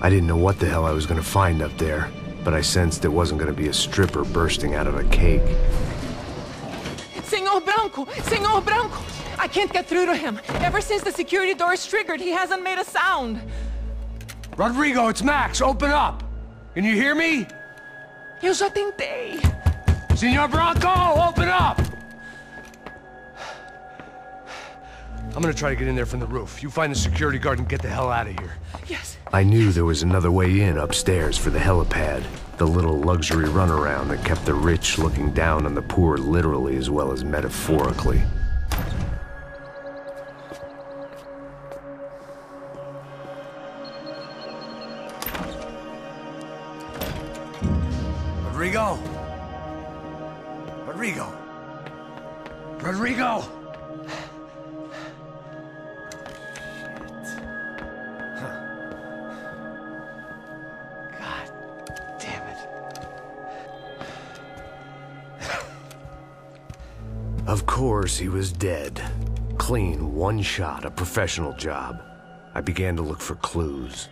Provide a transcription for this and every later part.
I didn't know what the hell I was gonna find up there, but I sensed it wasn't gonna be a stripper bursting out of a cake. Senor Branco! Senor Branco! I can't get through to him. Ever since the security door is triggered, he hasn't made a sound. Rodrigo, it's Max. Open up. Can you hear me? Eu já tentei. Senor Branco, open up! I'm gonna try to get in there from the roof. You find the security guard and get the hell out of here. Yes. I knew there was another way in upstairs for the helipad, the little luxury runaround that kept the rich looking down on the poor literally as well as metaphorically. Rodrigo! Rodrigo! Rodrigo! Of course, he was dead. Clean, one shot, a professional job. I began to look for clues.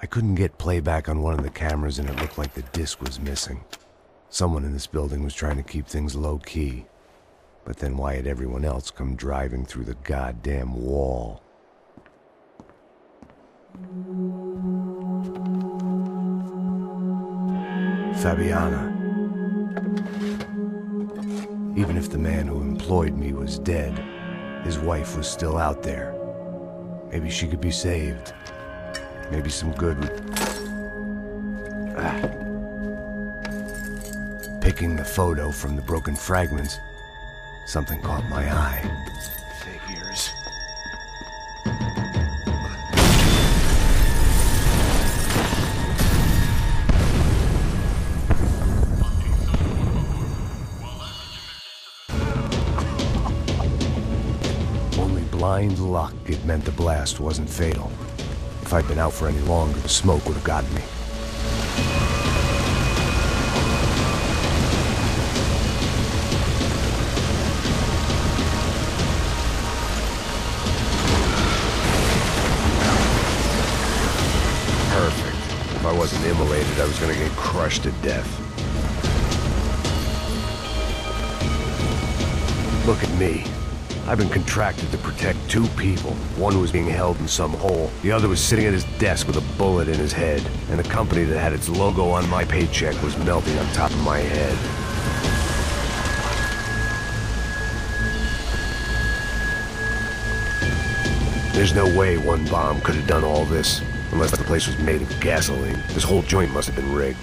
I couldn't get playback on one of the cameras and it looked like the disc was missing. Someone in this building was trying to keep things low-key. But then why had everyone else come driving through the goddamn wall? Fabiana. Even if the man who employed me was dead, his wife was still out there. Maybe she could be saved. Maybe some good would... Picking the photo from the broken fragments, something caught my eye. Figures. Only blind luck it meant the blast wasn't fatal. If I'd been out for any longer, the smoke would have gotten me. If I wasn't immolated, I was gonna get crushed to death. Look at me. I've been contracted to protect two people. One was being held in some hole. The other was sitting at his desk with a bullet in his head. And the company that had its logo on my paycheck was melting on top of my head. There's no way one bomb could have done all this. Unless the place was made of gasoline. This whole joint must have been rigged.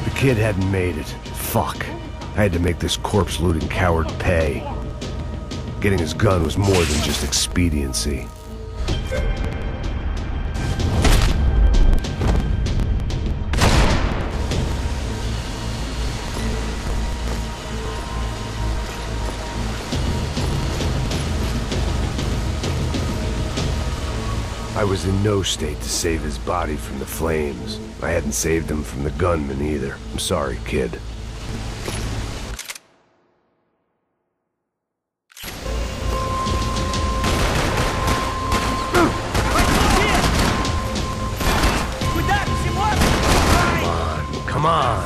The kid hadn't made it. Fuck. I had to make this corpse-looting coward pay. Getting his gun was more than just expediency. I was in no state to save his body from the flames. I hadn't saved him from the gunman either. I'm sorry, kid. Come on.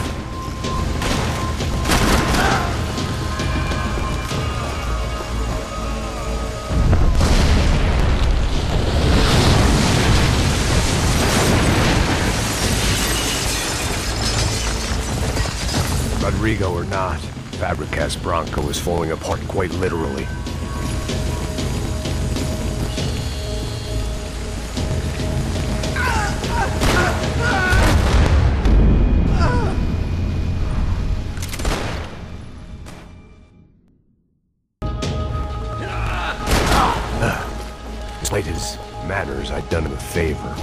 Rodrigo or not, Fabricas Branco was falling apart quite literally. Despite his manners, I'd done him a favor.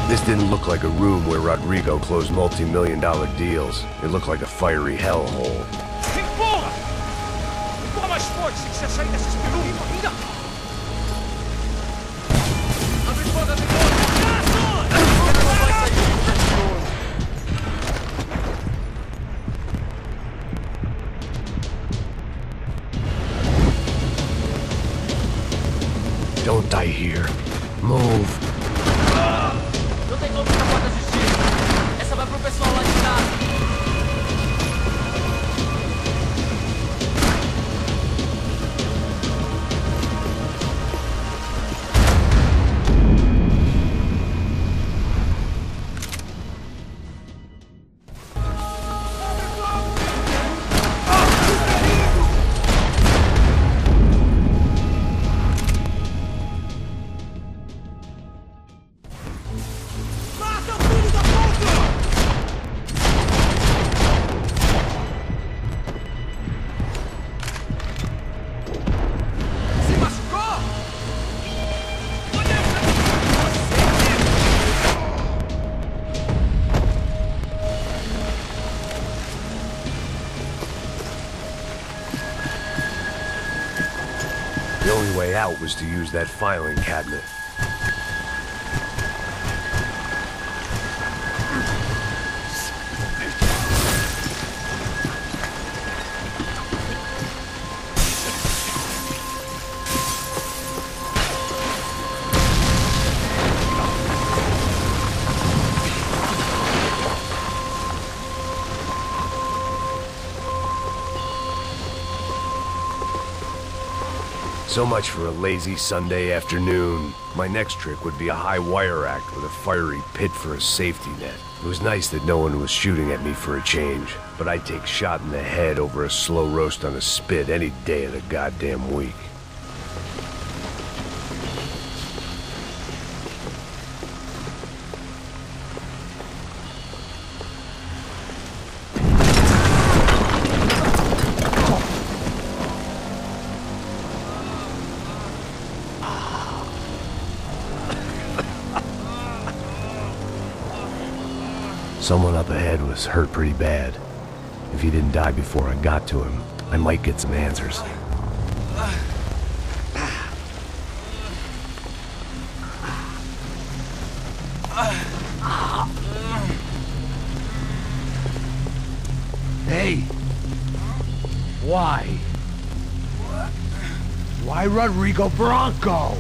This didn't look like a room where Rodrigo closed multi-million-dollar deals. It looked like a fiery hellhole. Don't die here. Move. Não tem como escapar da justiça. Essa vai pro pessoal lá de casa. The only way out was to use that filing cabinet. So much for a lazy Sunday afternoon. My next trick would be a high wire act with a fiery pit for a safety net. It was nice that no one was shooting at me for a change, but I'd take shot in the head over a slow roast on a spit any day of the goddamn week. Someone up ahead was hurt pretty bad. If he didn't die before I got to him, I might get some answers. Hey! Why? Why Rodrigo Bronco?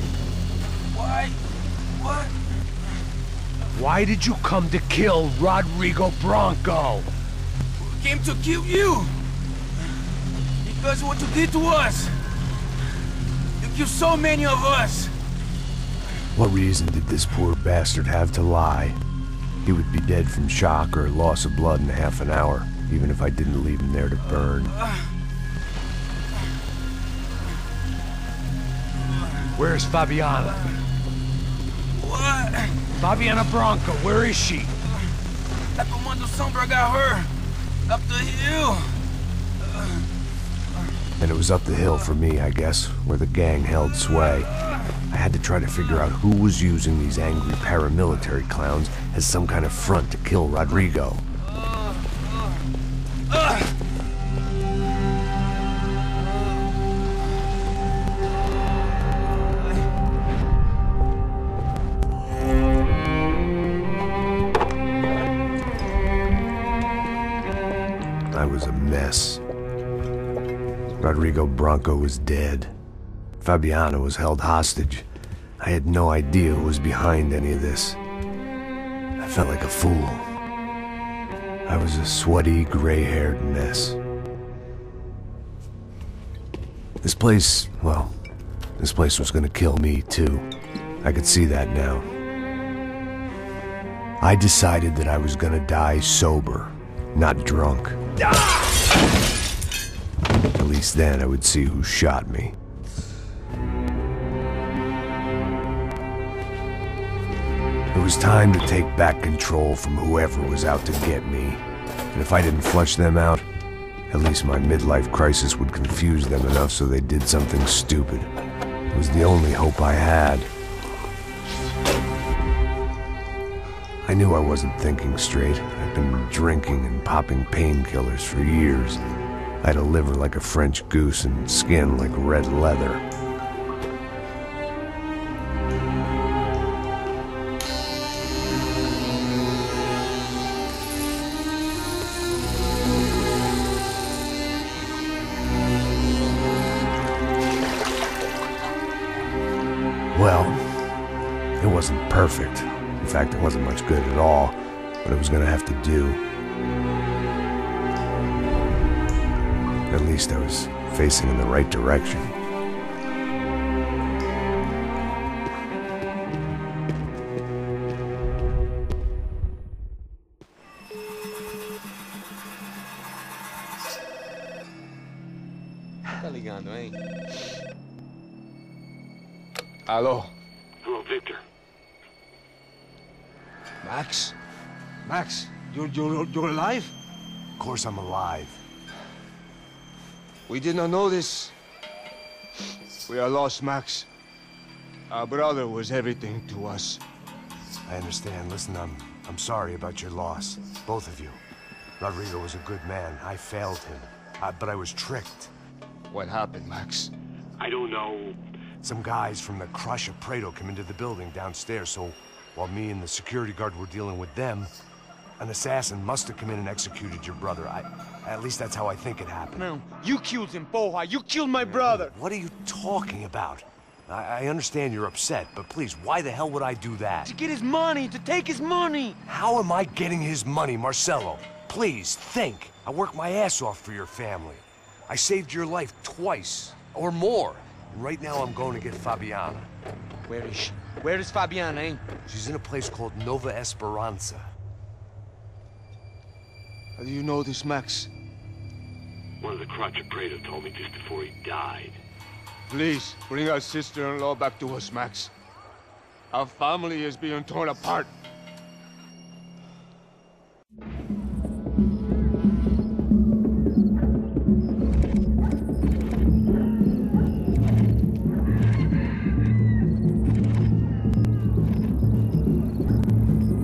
Why? What? Why did you come to kill Rodrigo Bronco? We came to kill you! Because of what you did to us! You killed so many of us! What reason did this poor bastard have to lie? He would be dead from shock or loss of blood in half an hour, even if I didn't leave him there to burn. Where's Fabiana? What? Fabiana Bronco, where is she? That Comando Sombra got her! Up the hill! And it was up the hill for me, I guess, where the gang held sway. I had to try to figure out who was using these angry paramilitary clowns as some kind of front to kill Rodrigo. I was a mess. Rodrigo Bronco was dead. Fabiana was held hostage. I had no idea who was behind any of this. I felt like a fool. I was a sweaty, gray-haired mess. This place, well, this place was gonna kill me too. I could see that now. I decided that I was gonna die sober, not drunk. At least then I would see who shot me. It was time to take back control from whoever was out to get me. And if I didn't flush them out, at least my midlife crisis would confuse them enough so they did something stupid. It was the only hope I had. I knew I wasn't thinking straight. I'd been drinking and popping painkillers for years. I had a liver like a French goose and skin like red leather. Well, it wasn't perfect. In fact, it wasn't much good at all, but it was gonna have to do. At least I was facing in the right direction. Tá ligando, hein? Alô? Hello, Victor. Max? Max, you're alive? Of course I'm alive. We did not know this. We are lost, Max. Our brother was everything to us. I understand. Listen, I'm sorry about your loss. Both of you. Rodrigo was a good man. I failed him. But I was tricked. What happened, Max? I don't know. Some guys from the Crush of Prado came into the building downstairs, so while me and the security guard were dealing with them, an assassin must have come in and executed your brother. At least that's how I think it happened. No, you killed him, porra. You killed my brother. What are you talking about? I understand you're upset, but please, why the hell would I do that? To get his money, to take his money. How am I getting his money, Marcelo? Please, think. I worked my ass off for your family. I saved your life twice, or more. Right now I'm going to get Fabiana. Where is she? Where is Fabiana, eh? She's in a place called Nova Esperanza. How do you know this, Max? One of the Crotch of Prado told me just before he died. Please, bring our sister-in-law back to us, Max. Our family is being torn apart.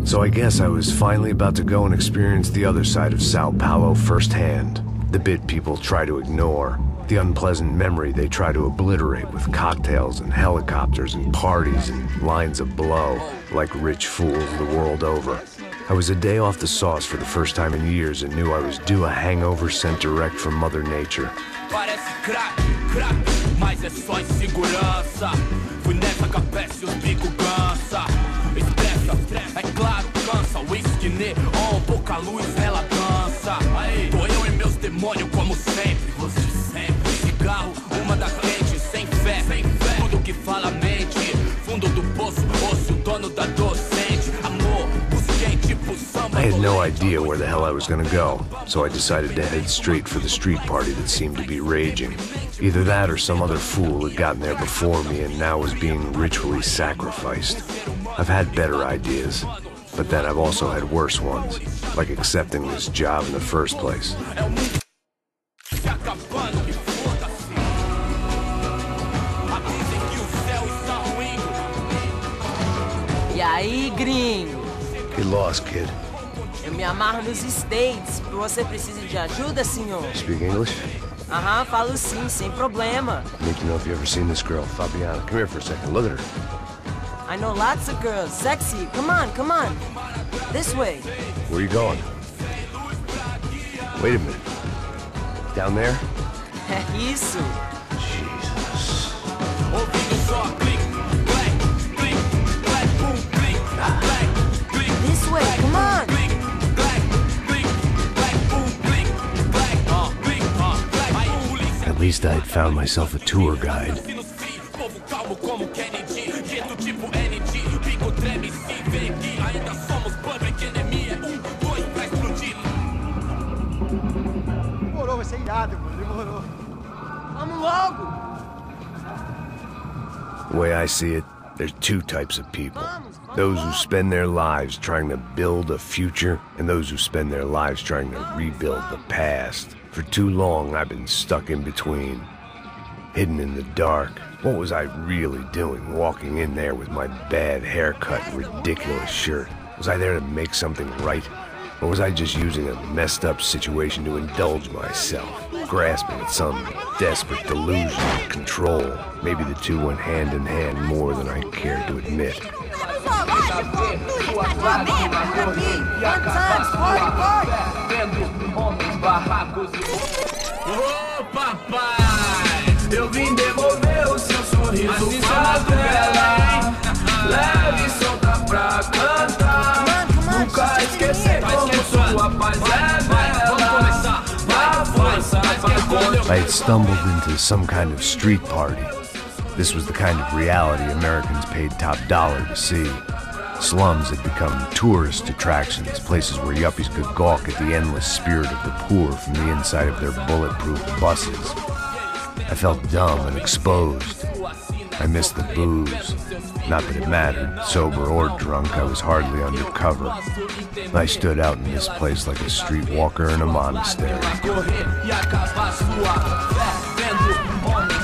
So I guess I was finally about to go and experience the other side of Sao Paulo firsthand. The bit people try to ignore. The unpleasant memory they try to obliterate with cocktails and helicopters and parties and lines of blow, like rich fools the world over. I was a day off the sauce for the first time in years and knew I was due a hangover sent direct from Mother Nature. Parece crack, mas é só insegurança. Fui nessa capeste, os bico cansa. Estressa, é claro, cansa. Whisky neon, pouca luz, ela dança. Tô eu e meus demônios como sempre. Você sempre. Cigarro, uma da frente, sem fé. Tudo que fala mente. Fundo do poço, osso, dono da docente. Amor, busquei tipo samba. I had no idea where the hell I was gonna go, so I decided to head straight for the street party that seemed to be raging. Either that or some other fool had gotten there before me and now was being ritually sacrificed. I've had better ideas, but then I've also had worse ones, like accepting this job in the first place. E aí, gringo? Get lost, kid. Eu me amarro nos States. Você precisa de ajuda, senhor? Speak English? Aham, falo sim, sem problema. I need to know if you've ever seen this girl, Fabiana. Come here for a second. Look at her. I know lots of girls. Sexy. Come on, come on. This way. Where are you going? Wait a minute. Down there? É isso. Jesus. This way, come on. At least I'd found myself a tour guide. Demorou, vai ser irado, mano. Demorou. Vamos logo. The way I see it, there's two types of people. Those who spend their lives trying to build a future, and those who spend their lives trying to rebuild the past. For too long, I've been stuck in between. Hidden in the dark. What was I really doing, walking in there with my bad haircut and ridiculous shirt? Was I there to make something right? Or was I just using a messed up situation to indulge myself, grasping at some desperate delusion of control? Maybe the two went hand in hand more than I cared to admit. Ô papai, eu vim devolver o seu sorriso. Assim chamado dela. stumbled into some kind of street party. This was the kind of reality Americans paid top dollar to see. Slums had become tourist attractions, places where yuppies could gawk at the endless spirit of the poor from the inside of their bulletproof buses. I felt dumb and exposed. I missed the booze. Not that it mattered, sober or drunk, I was hardly undercover. I stood out in this place like a streetwalker in a monastery.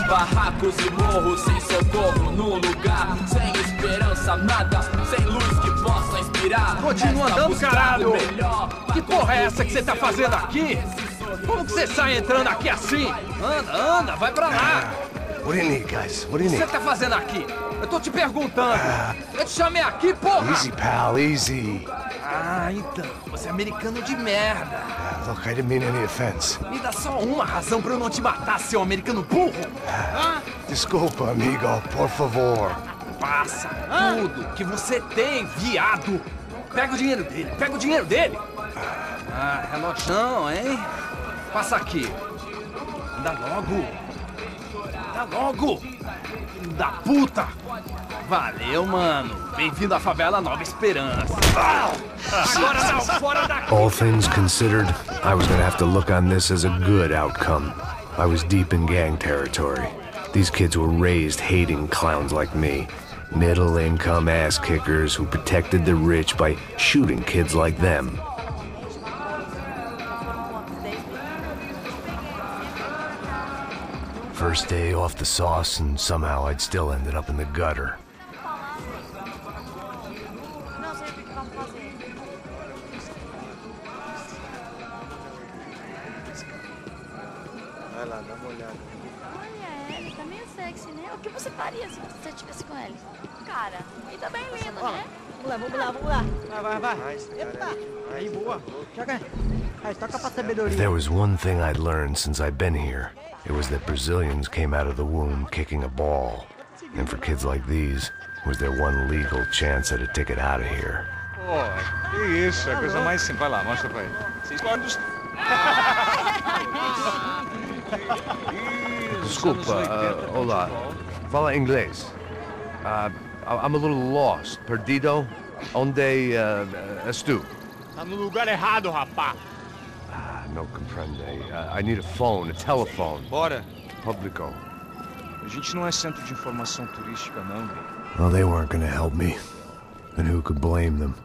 Barracos e morros sem socorro no lugar, sem esperança, nada, sem luz que possa inspirar. Continua andando, caralho! Que porra é essa que você tá fazendo aqui? Como que você sai entrando aqui assim? Anda, vai pra lá! What do you need, guys? What do you O que need? você tá fazendo aqui? Eu tô te perguntando. Eu te chamei aqui, porra! Easy, pal, easy. Ah, então, você é americano de merda. Look, I didn't mean any offense. Me dá só uma razão pra eu não te matar, seu americano burro. Desculpa, amigo, por favor. Passa tudo que você tem, viado. Pega o dinheiro dele, Ah, relojão, hein? Passa aqui. Anda logo. Filho da puta. Valeu, mano. Bem-vindo à favela Nova Esperança. Agora não, fora daqui. All things considered, I was gonna have to look on this as a good outcome. I was deep in gang territory. These kids were raised hating clowns like me. Middle-income ass-kickers who protected the rich by shooting kids like them. First day off the sauce, and somehow I'd still ended up in the gutter. Vai lá, dá uma olhada. Olha, ele tá meio sexy, né? O que você faria se você estivesse com ele? Cara, ele tá bem lindo, né? Vamos lá. Vai. Epa! Aí, boa. Joga. Aí, toca pra sabedoria. If there was one thing I'd learned since I'd been here, it was that Brazilians came out of the womb kicking a ball. And for kids like these, was their one legal chance at a ticket out of here. Pô, que isso, é a coisa mais simples. Vai lá, mostra pra ele. Vocês podem... Desculpa, olá. Fala inglês. I'm a little lost. Perdido? Onde és tu? Tá no lugar errado, rapá. No comprende. I need a phone, a telephone. Bora. Publico. A gente não é centro de informação turística, não, velho. Well, they weren't gonna help me. And who could blame them?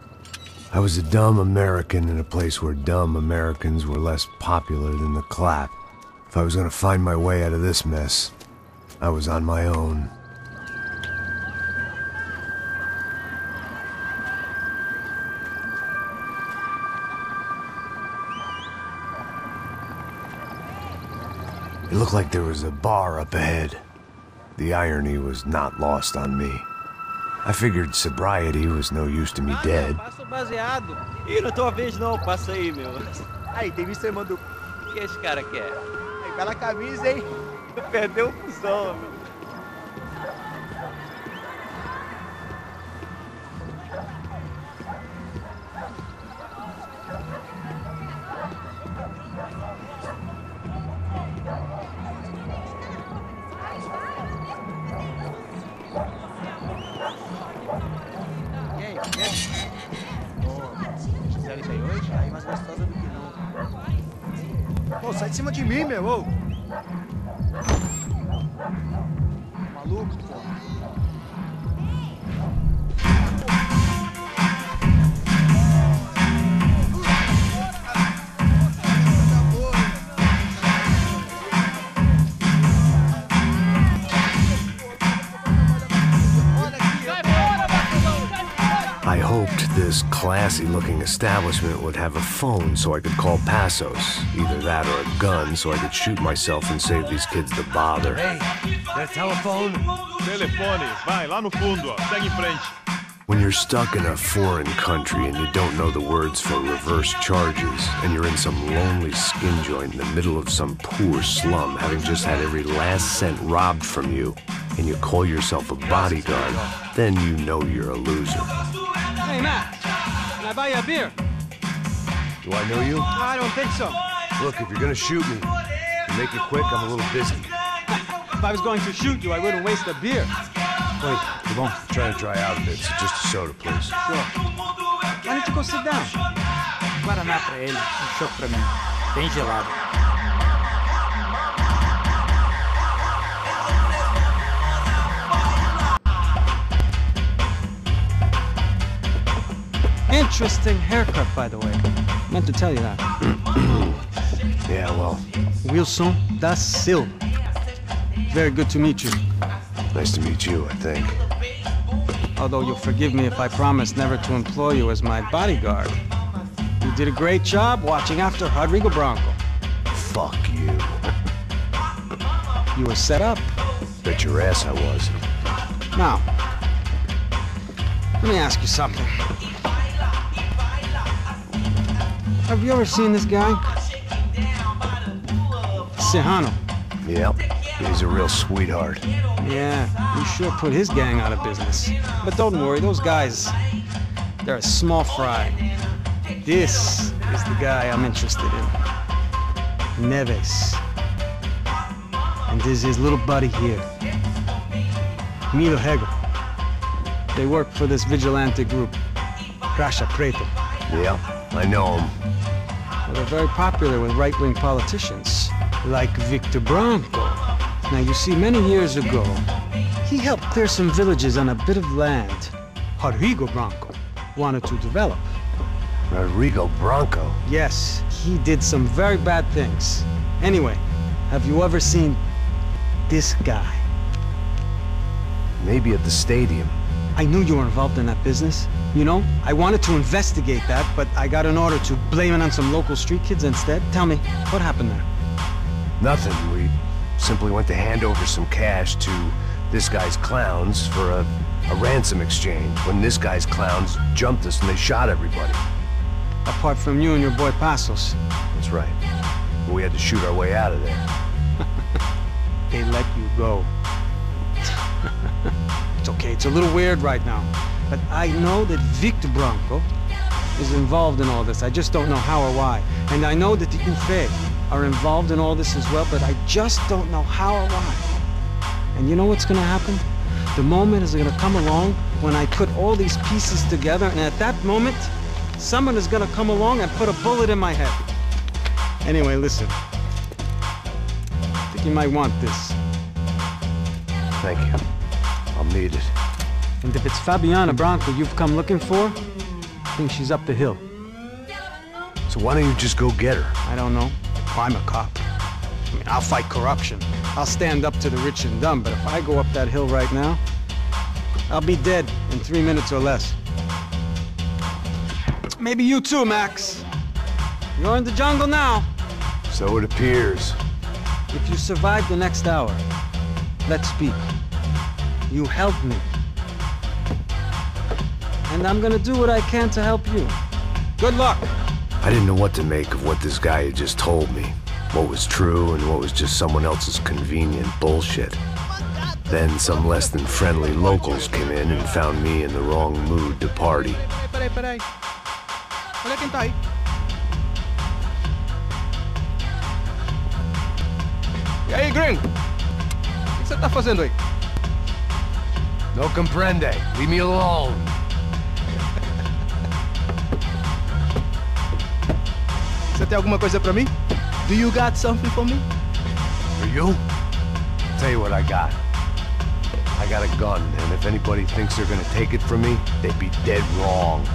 I was a dumb American in a place where dumb Americans were less popular than the clap. If I was gonna find my way out of this mess, I was on my own. It looked like there was a bar up ahead. The irony was not lost on me. I figured sobriety was no use to me dead. Passa o baseado. Ih, não tô a vez não, passa aí, meu. Aí, tem visto você mandou... O que esse cara quer? Aí, bela camisa, hein? Perdeu o fusão, meu. Pô, sai de cima de mim, meu, ô! Maluco, pô. I hoped this classy-looking establishment would have a phone so I could call Passos. Either that or a gun so I could shoot myself and save these kids the bother. Hey, that telephone? Telefone, vai, lá no fundo, ó. Segue em frente. When you're stuck in a foreign country and you don't know the words for reverse charges, and you're in some lonely skin joint in the middle of some poor slum, having just had every last cent robbed from you, and you call yourself a bodyguard, then you know you're a loser. Hey, Matt, can I buy you a beer? Do I know you? I don't think so. Look, if you're gonna shoot me, Make it quick, I'm a little busy. If I was going to shoot you, I wouldn't waste a beer. Wait, come on. I'm trying to dry out a bit, so just a soda, please. Sure. Why don't you go sit down? Guaraná pra ele, chopp pra mim. Bem gelado. Interesting haircut, by the way. Meant to tell you that. Yeah, well. Wilson da Silva. Very good to meet you. Nice to meet you, I think. Although you'll forgive me if I promise never to employ you as my bodyguard. You did a great job watching after Rodrigo Branco. Fuck you. You were set up. Bet your ass I was. Now, let me ask you something. Have you ever seen this guy? Serrano. Yep. He's a real sweetheart. Yeah, you sure put his gang out of business. But don't worry, those guys, they're a small fry. This is the guy I'm interested in. Neves. And this is his little buddy here. Milo Hegel. They work for this vigilante group, Cracha Preto. Yeah, I know him. Well, they're very popular with right-wing politicians, like Victor Branco. Now, you see, many years ago, he helped clear some villages on a bit of land Rodrigo Branco wanted to develop. Rodrigo Branco? Yes, he did some very bad things. Anyway, have you ever seen this guy? Maybe at the stadium. I knew you were involved in that business. You know, I wanted to investigate that, but I got an order to blame it on some local street kids instead. Tell me, what happened there? Nothing. We simply went to hand over some cash to this guy's clowns for a ransom exchange when this guy's clowns jumped us and they shot everybody. Apart from you and your boy Passos. That's right. We had to shoot our way out of there. They let you go. It's okay, it's a little weird right now. But I know that Victor Branco is involved in all this. I just don't know how or why. And I know that the UFE are involved in all this as well, but I just don't know how or why. And you know what's gonna happen? The moment is gonna come along when I put all these pieces together, and at that moment, someone is gonna come along and put a bullet in my head. Anyway, listen. I think you might want this. Thank you. I'll need it. And if it's Fabiana Branco you've come looking for, I think she's up the hill. So why don't you just go get her? I don't know. I'm a cop. I mean, I'll fight corruption. I'll stand up to the rich and dumb, but if I go up that hill right now, I'll be dead in 3 minutes or less. Maybe you too, Max. You're in the jungle now. So it appears. If you survive the next hour, let's speak. You helped me. And I'm gonna do what I can to help you. Good luck! I didn't know what to make of what this guy had just told me. What was true and what was just someone else's convenient bullshit. Then some less than friendly locals came in and found me in the wrong mood to party. Peraí. Olha quem tá aí. E aí, gringo? O que você tá fazendo aí? No comprende. Leave me alone. Você tem alguma coisa pra mim? Do you got something for me? For you? Tell you what I got. I got a gun, and if anybody thinks they're gonna take it from me, they'd be dead wrong.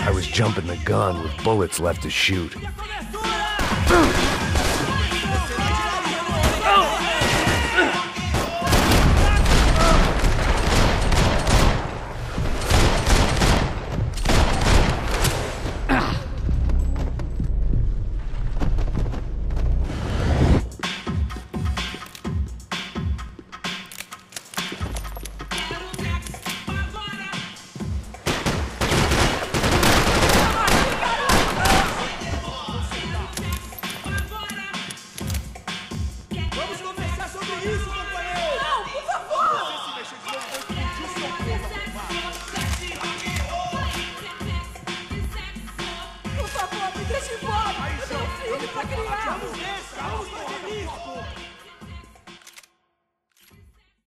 I was jumping the gun with bullets left to shoot.